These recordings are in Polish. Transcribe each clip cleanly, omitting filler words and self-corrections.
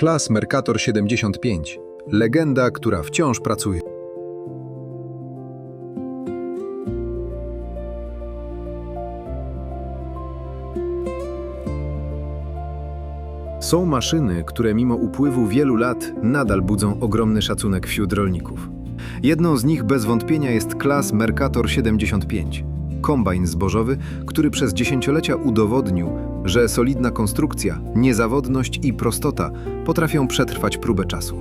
CLAAS MERCATOR 75. Legenda, która wciąż pracuje. Są maszyny, które mimo upływu wielu lat nadal budzą ogromny szacunek wśród rolników. Jedną z nich bez wątpienia jest CLAAS MERCATOR 75. Kombajn zbożowy, który przez dziesięciolecia udowodnił, że solidna konstrukcja, niezawodność i prostota potrafią przetrwać próbę czasu.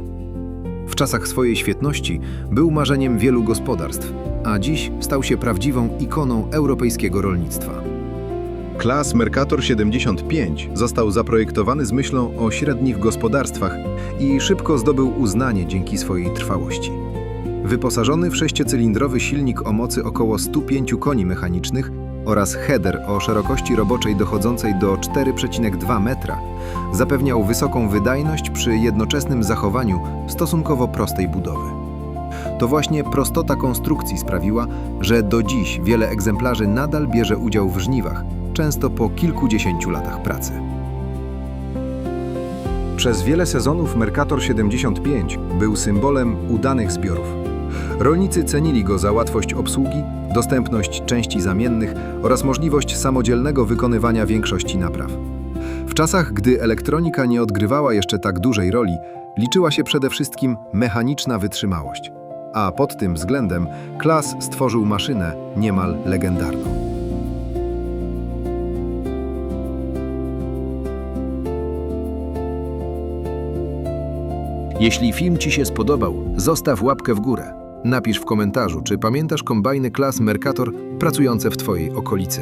W czasach swojej świetności był marzeniem wielu gospodarstw, a dziś stał się prawdziwą ikoną europejskiego rolnictwa. CLAAS MERCATOR 75 został zaprojektowany z myślą o średnich gospodarstwach i szybko zdobył uznanie dzięki swojej trwałości. Wyposażony w sześciocylindrowy silnik o mocy około 105 koni mechanicznych oraz header o szerokości roboczej dochodzącej do 4,2 metra, zapewniał wysoką wydajność przy jednoczesnym zachowaniu stosunkowo prostej budowy. To właśnie prostota konstrukcji sprawiła, że do dziś wiele egzemplarzy nadal bierze udział w żniwach, często po kilkudziesięciu latach pracy. Przez wiele sezonów Mercator 75 był symbolem udanych zbiorów. Rolnicy cenili go za łatwość obsługi, dostępność części zamiennych oraz możliwość samodzielnego wykonywania większości napraw. W czasach, gdy elektronika nie odgrywała jeszcze tak dużej roli, liczyła się przede wszystkim mechaniczna wytrzymałość, a pod tym względem CLAAS stworzył maszynę niemal legendarną. Jeśli film Ci się spodobał, zostaw łapkę w górę. Napisz w komentarzu, czy pamiętasz kombajny CLAAS MERCATOR pracujące w Twojej okolicy.